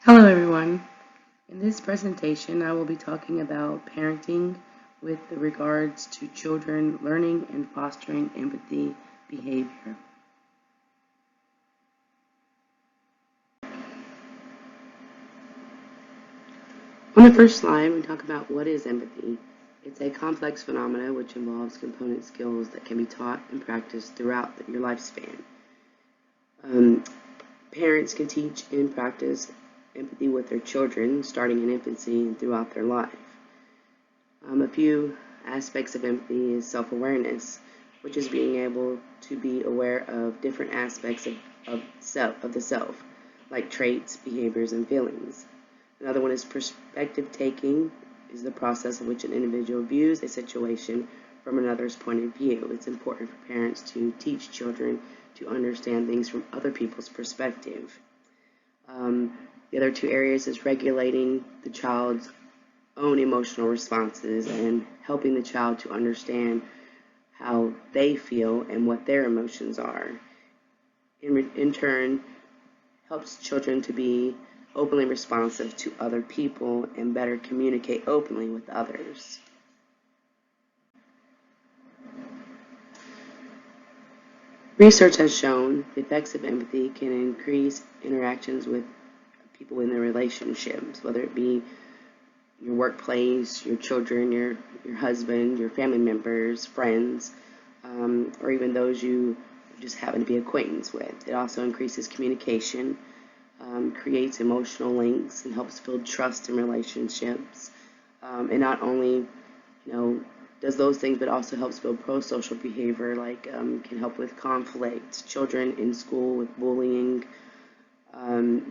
Hello everyone. In this presentation I will be talking about parenting with regards to children learning and fostering empathy behavior. On the first slide we talk about what is empathy. It's a complex phenomena which involves component skills that can be taught and practiced throughout your lifespan. Um, Parents can teach and practice empathy with their children starting in infancy and throughout their life. A few aspects of empathy is self-awareness, which is being able to be aware of different aspects of the self, like traits, behaviors, and feelings. Another one is perspective taking, is the process in which an individual views a situation from another's point of view. It's important for parents to teach children to understand things from other people's perspective. The other two areas is regulating the child's own emotional responses and helping the child to understand how they feel and what their emotions are. In turn, helps children to be openly responsive to other people and better communicate openly with others. Research has shown the effects of empathy can increase interactions with people in their relationships, whether it be your workplace, your children, your husband, your family members, friends, or even those you just happen to be acquaintance with. It also increases communication, creates emotional links, and helps build trust in relationships. And not only, does those things, but also helps build pro-social behavior, like can help with conflict, children in school with bullying,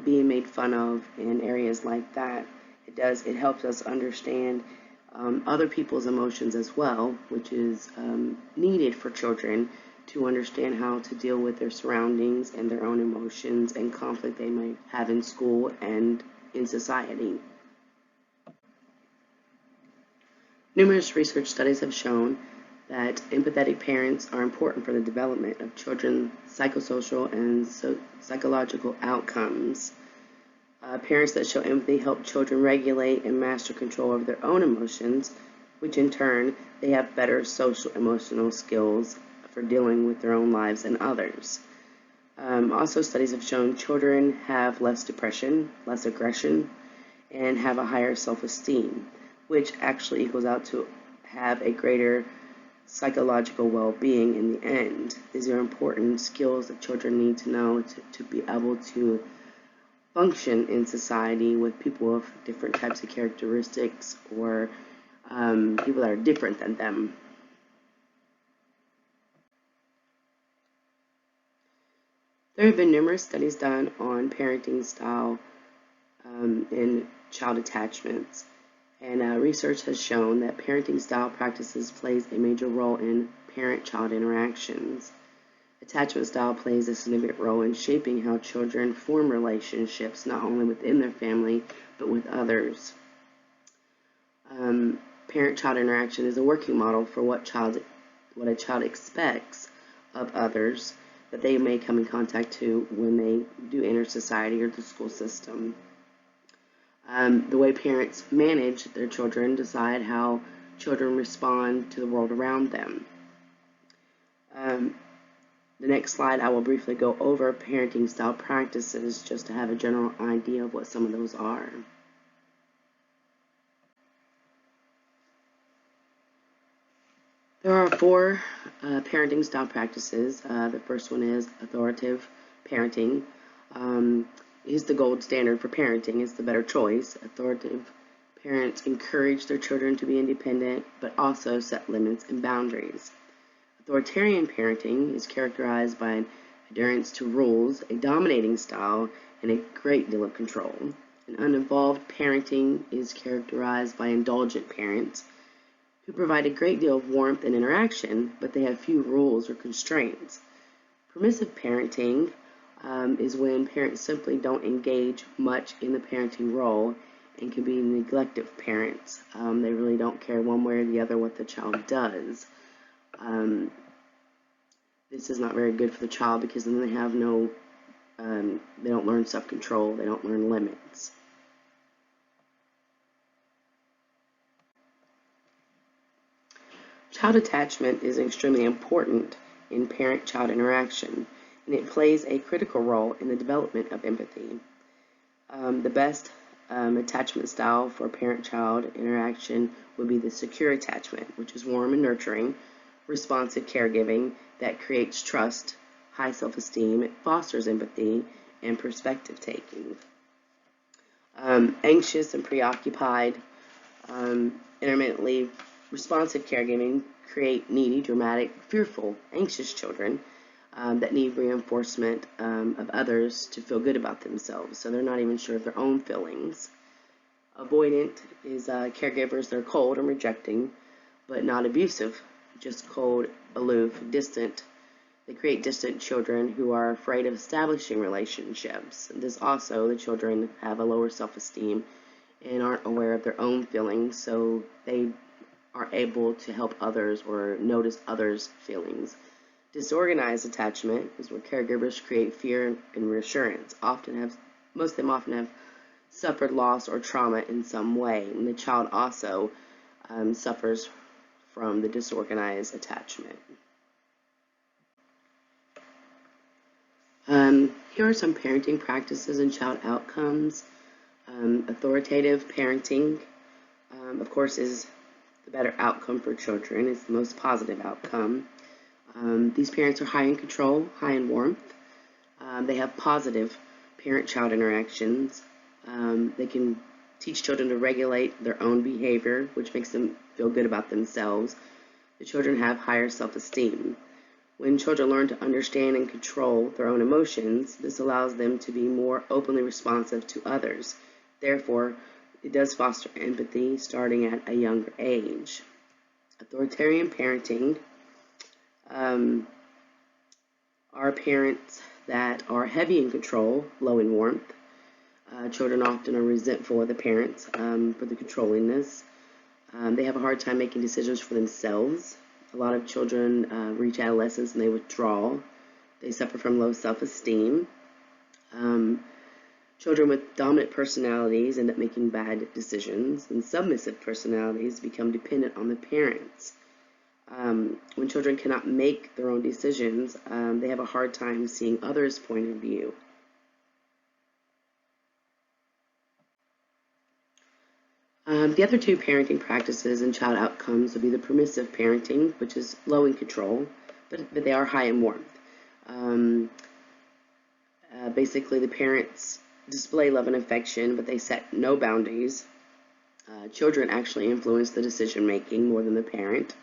being made fun of, in areas like that. It helps us understand other people's emotions as well, which is needed for children to understand how to deal with their surroundings and their own emotions and conflict they might have in school and in society. Numerous research studies have shown that empathetic parents are important for the development of children's psychosocial and psychological outcomes. Parents that show empathy help children regulate and master control over their own emotions, which in turn, they have better social emotional skills for dealing with their own lives and others. Also, studies have shown children have less depression, less aggression, and have a higher self-esteem, which actually equals out to have a greater psychological well-being in the end. These are important skills that children need to know to be able to function in society with people of different types of characteristics or people that are different than them. There have been numerous studies done on parenting style and child attachments, and research has shown that parenting style practices plays a major role in parent-child interactions. Attachment style plays a significant role in shaping how children form relationships, not only within their family, but with others. Parent-child interaction is a working model for what a child expects of others that they may come in contact to when they do enter society or the school system. The way parents manage their children decide how children respond to the world around them. The next slide, I will briefly go over parenting style practices just to have a general idea of what some of those are. There are four parenting style practices. The first one is authoritative parenting. Is the gold standard for parenting. It's the better choice. Authoritative parents encourage their children to be independent, but also set limits and boundaries. Authoritarian parenting is characterized by an adherence to rules, a dominating style, and a great deal of control. And uninvolved parenting is characterized by indulgent parents who provide a great deal of warmth and interaction, but they have few rules or constraints. Permissive parenting is when parents simply don't engage much in the parenting role and can be neglective parents. They really don't care one way or the other what the child does. This is not very good for the child because then they have no They don't learn self-control. They don't learn limits. Child attachment is extremely important in parent-child interaction, and it plays a critical role in the development of empathy. The best attachment style for parent-child interaction would be the secure attachment, which is warm and nurturing, responsive caregiving that creates trust, high self-esteem, it fosters empathy, and perspective taking. Anxious and preoccupied, intermittently responsive caregiving create needy, dramatic, fearful, anxious children that need reinforcement of others to feel good about themselves, so they're not even sure of their own feelings. Avoidant is caregivers that are cold and rejecting, but not abusive, just cold, aloof, distant. They create distant children who are afraid of establishing relationships. This also, the children have a lower self-esteem and aren't aware of their own feelings, so they are able to help others or notice others' feelings. Disorganized attachment is where caregivers create fear and reassurance. Most of them often have suffered loss or trauma in some way, and the child also suffers from the disorganized attachment. Here are some parenting practices and child outcomes. Authoritative parenting, of course, is the better outcome for children. It's the most positive outcome. These parents are high in control, high in warmth. They have positive parent-child interactions. They can teach children to regulate their own behavior, which makes them feel good about themselves. The children have higher self-esteem. When children learn to understand and control their own emotions, this allows them to be more openly responsive to others. Therefore, it does foster empathy starting at a younger age. Authoritarian parenting are parents that are heavy in control, low in warmth. Children often are resentful of the parents for the controllingness. They have a hard time making decisions for themselves. A lot of children reach adolescence and they withdraw. They suffer from low self-esteem. Children with dominant personalities end up making bad decisions, and submissive personalities become dependent on the parents. When children cannot make their own decisions, they have a hard time seeing others' point of view. The other two parenting practices and child outcomes would be the permissive parenting, which is low in control, but they are high in warmth. Basically, the parents display love and affection, but they set no boundaries. Children actually influence the decision making more than the parent.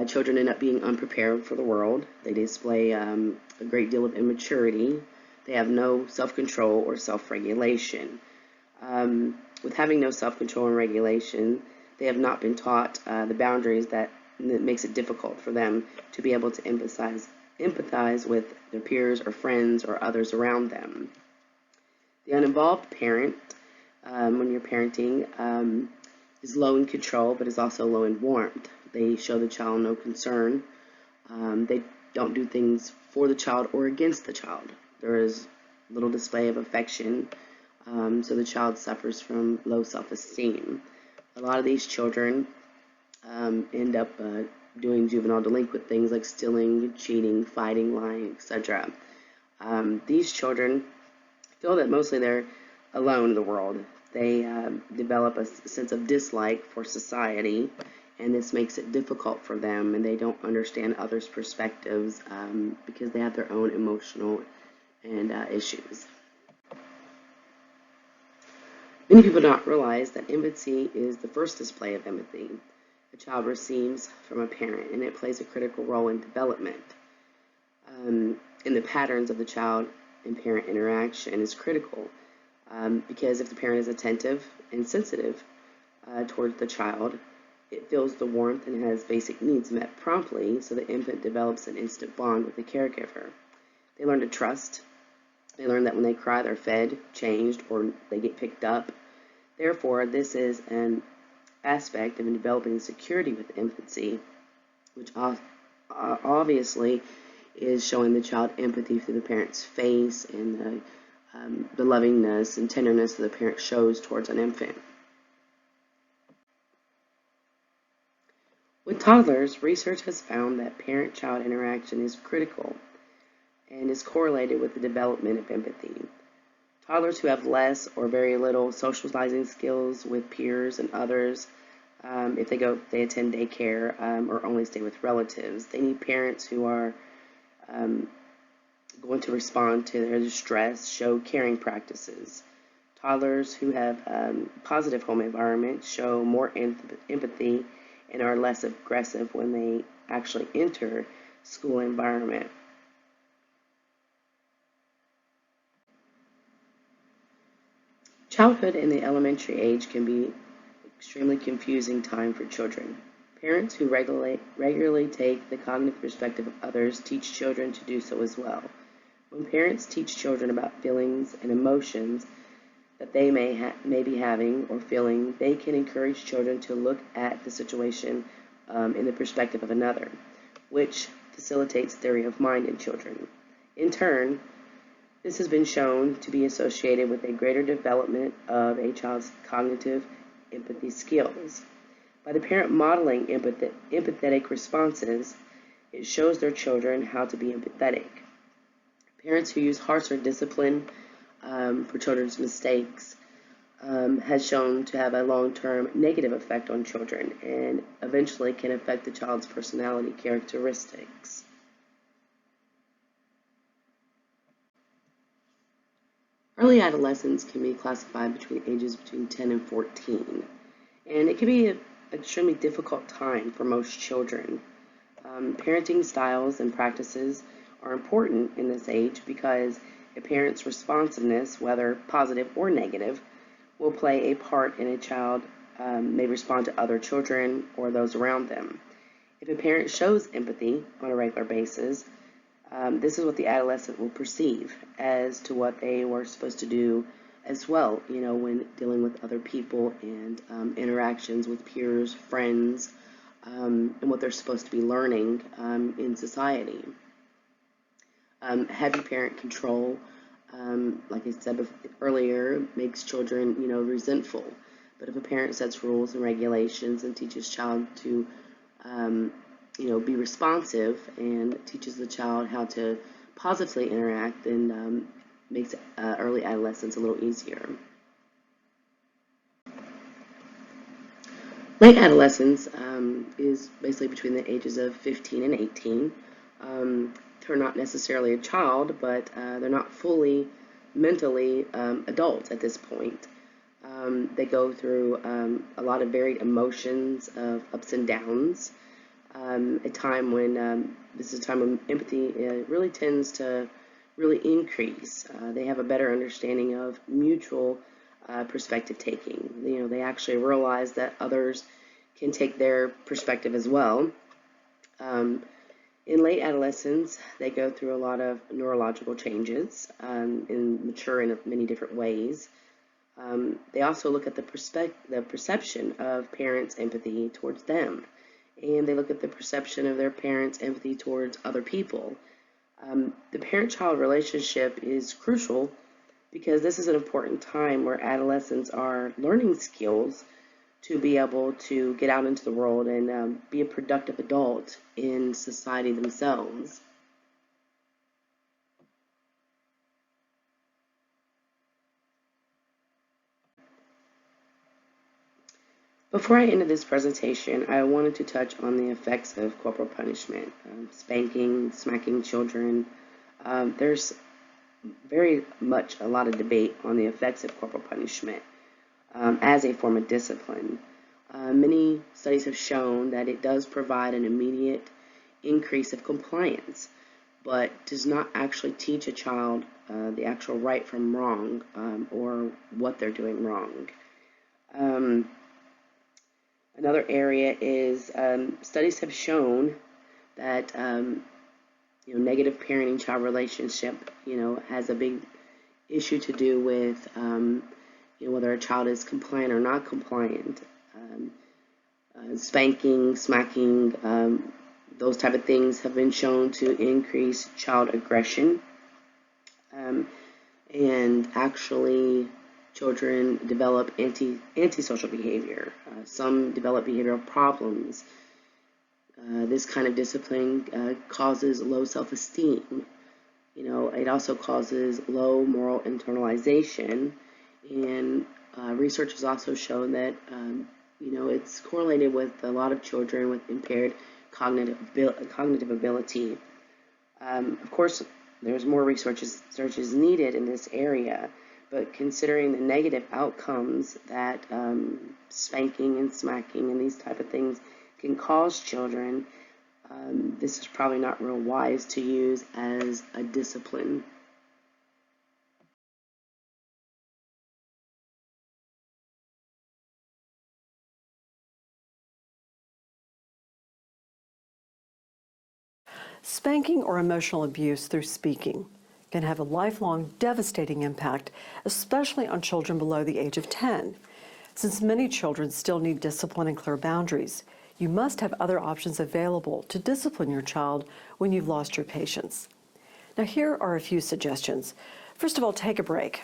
Children end up being unprepared for the world. They display a great deal of immaturity. They have no self-control or self-regulation. With having no self-control and regulation, they have not been taught the boundaries that makes it difficult for them to be able to empathize with their peers or friends or others around them. The uninvolved parent, when you're parenting, is low in control but is also low in warmth. They show the child no concern. They don't do things for the child or against the child. There is little display of affection. So the child suffers from low self-esteem. A lot of these children end up doing juvenile delinquent things like stealing, cheating, fighting, lying, etc. These children feel that mostly they're alone in the world. They develop a sense of dislike for society, and this makes it difficult for them, and they don't understand others' perspectives because they have their own emotional and issues. Many people don't realize that empathy is the first display of empathy a child receives from a parent, and it plays a critical role in development. In the patterns of the child and parent interaction is critical because if the parent is attentive and sensitive towards the child, it feels the warmth and has basic needs met promptly, so the infant develops an instant bond with the caregiver. They learn to trust. They learn that when they cry, they're fed, changed, or they get picked up. Therefore, this is an aspect of developing security with infancy, which obviously is showing the child empathy through the parent's face and the lovingness and tenderness that the parent shows towards an infant. With toddlers, research has found that parent-child interaction is critical and is correlated with the development of empathy. Toddlers who have less or very little socializing skills with peers and others, if they attend daycare or only stay with relatives, they need parents who are going to respond to their distress, show caring practices. Toddlers who have positive home environments show more empathy and are less aggressive when they actually enter school environment. Childhood in the elementary age can be an extremely confusing time for children. Parents who regularly take the cognitive perspective of others teach children to do so as well. When parents teach children about feelings and emotions that they may be having or feeling, they can encourage children to look at the situation in the perspective of another, which facilitates theory of mind in children. In turn, this has been shown to be associated with a greater development of a child's cognitive empathy skills. By the parent modeling empathetic responses, it shows their children how to be empathetic. Parents who use harsher discipline for children's mistakes has shown to have a long-term negative effect on children and eventually can affect the child's personality characteristics. Early adolescence can be classified between ages between 10 and 14, and it can be an extremely difficult time for most children. Parenting styles and practices are important in this age because a parent's responsiveness, whether positive or negative, will play a part in a child may respond to other children or those around them. If a parent shows empathy on a regular basis, this is what the adolescent will perceive as to what they were supposed to do as well, when dealing with other people and interactions with peers, friends, and what they're supposed to be learning in society. Heavy parent control, like I said earlier, makes children, resentful. But if a parent sets rules and regulations and teaches child to be responsive and teaches the child how to positively interact, then makes early adolescence a little easier. Late adolescence is basically between the ages of 15 and 18. They're not necessarily a child, but they're not fully mentally adults at this point. They go through a lot of varied emotions of ups and downs. A time when this is a time when empathy really tends to really increase. They have a better understanding of mutual perspective taking. They actually realize that others can take their perspective as well. In late adolescence, they go through a lot of neurological changes and mature in many different ways. They also look at the perception of parents' empathy towards them, and they look at the perception of their parents' empathy towards other people. The parent-child relationship is crucial because this is an important time where adolescents are learning skills to be able to get out into the world and be a productive adult in society themselves. Before I ended this presentation, I wanted to touch on the effects of corporal punishment, spanking, smacking children. There's very much a lot of debate on the effects of corporal punishment as a form of discipline. Many studies have shown that it does provide an immediate increase of compliance, but does not actually teach a child the actual right from wrong or what they're doing wrong. Another area is studies have shown that negative parenting-child relationship has a big issue to do with whether a child is compliant or not compliant. Spanking, smacking, Those type of things have been shown to increase child aggression, and actually children develop antisocial behavior. Some develop behavioral problems. This kind of discipline causes low self-esteem. It also causes low moral internalization, and research has also shown that it's correlated with a lot of children with impaired cognitive ability. Of course, there's more research is needed in this area, but considering the negative outcomes that spanking and smacking and these type of things can cause children, this is probably not real wise to use as a discipline. Spanking or emotional abuse through speaking can have a lifelong, devastating impact, especially on children below the age of 10. Since many children still need discipline and clear boundaries, you must have other options available to discipline your child when you've lost your patience. Now, here are a few suggestions. First of all, take a break.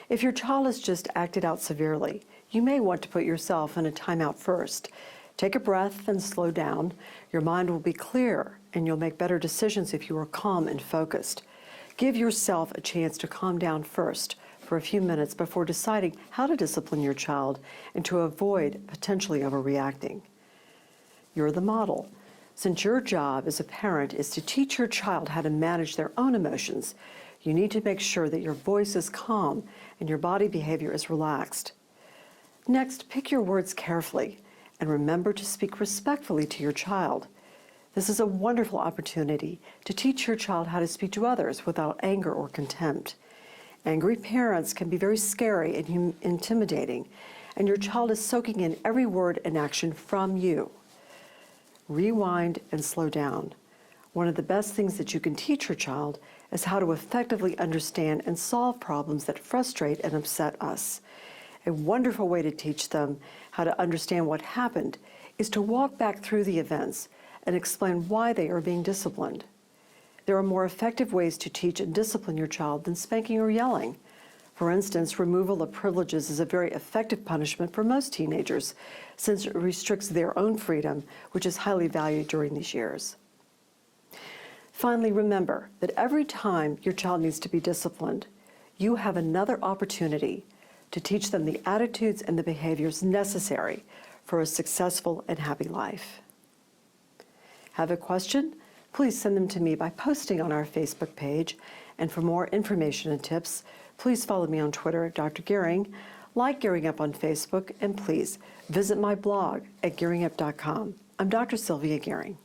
If your child has just acted out severely, you may want to put yourself in a timeout first. Take a breath and slow down. Your mind will be clear and you'll make better decisions if you are calm and focused. Give yourself a chance to calm down first for a few minutes before deciding how to discipline your child and to avoid potentially overreacting. You're the model. Since your job as a parent is to teach your child how to manage their own emotions, you need to make sure that your voice is calm and your body behavior is relaxed. Next, pick your words carefully and remember to speak respectfully to your child. This is a wonderful opportunity to teach your child how to speak to others without anger or contempt. Angry parents can be very scary and intimidating, and your child is soaking in every word and action from you. Rewind and slow down. One of the best things that you can teach your child is how to effectively understand and solve problems that frustrate and upset us. A wonderful way to teach them how to understand what happened is to walk back through the events and explain why they are being disciplined. There are more effective ways to teach and discipline your child than spanking or yelling. For instance, removal of privileges is a very effective punishment for most teenagers, since it restricts their own freedom, which is highly valued during these years. Finally, remember that every time your child needs to be disciplined, you have another opportunity to teach them the attitudes and the behaviors necessary for a successful and happy life. Have a question? Please send them to me by posting on our Facebook page. And for more information and tips, please follow me on Twitter at Dr. Gehring, like Gehring Up on Facebook, and please visit my blog at GehringUp.com. I'm Dr. Sylvia Gehring.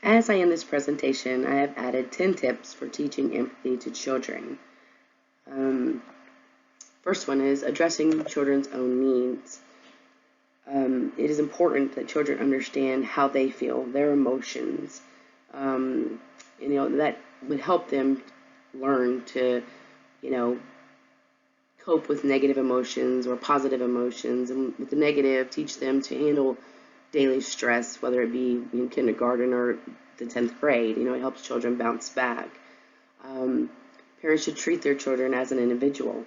As I end this presentation, I have added 10 tips for teaching empathy to children. First one is addressing children's own needs. It is important that children understand how they feel, their emotions. That would help them learn to, cope with negative emotions or positive emotions. And with the negative, teach them to handle daily stress, whether it be in kindergarten or the 10th grade. It helps children bounce back. Parents should treat their children as an individual.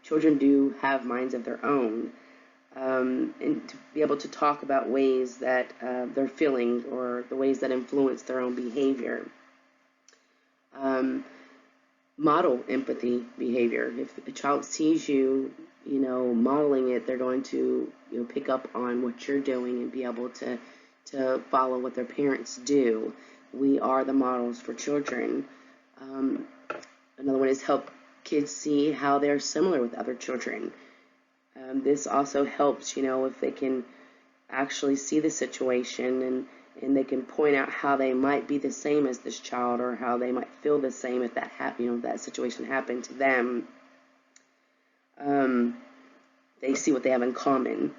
Children do have minds of their own. And to be able to talk about ways that they're feeling or the ways that influence their own behavior. Model empathy behavior. If a child sees you, modeling it, they're going to, pick up on what you're doing and be able to follow what their parents do. We are the models for children. Another one is help kids see how they're similar with other children. This also helps, if they can actually see the situation and they can point out how they might be the same as this child or how they might feel the same if that that situation happened to them. They see what they have in common.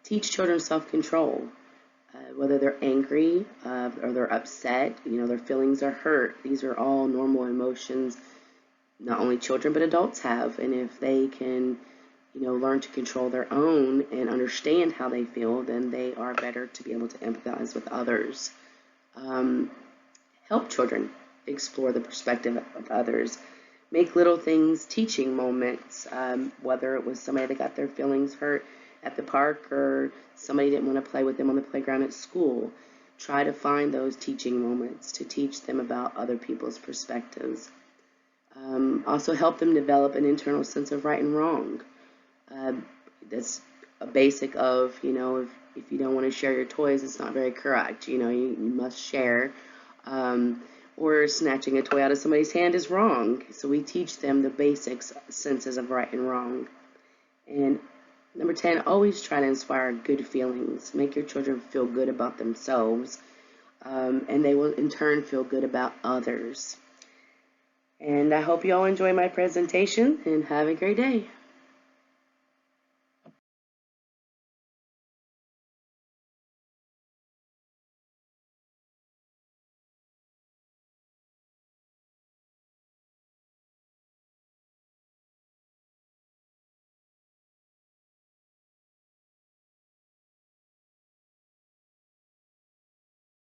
Teach children self-control, whether they're angry or they're upset, their feelings are hurt. These are all normal emotions not only children but adults have, and if they can learn to control their own and understand how they feel, then they are better to be able to empathize with others. Um, Help children explore the perspective of others. Make little things teaching moments, whether it was somebody that got their feelings hurt at the park or somebody didn't want to play with them on the playground at school. Try to find those teaching moments to teach them about other people's perspectives. Also help them develop an internal sense of right and wrong. Uh, that's a basic of, if you don't want to share your toys, it's not very correct. You must share. Or snatching a toy out of somebody's hand is wrong. So we teach them the basics, senses of right and wrong. And number 10, always try to inspire good feelings. Make your children feel good about themselves, and they will in turn feel good about others. And I hope you all enjoy my presentation and have a great day.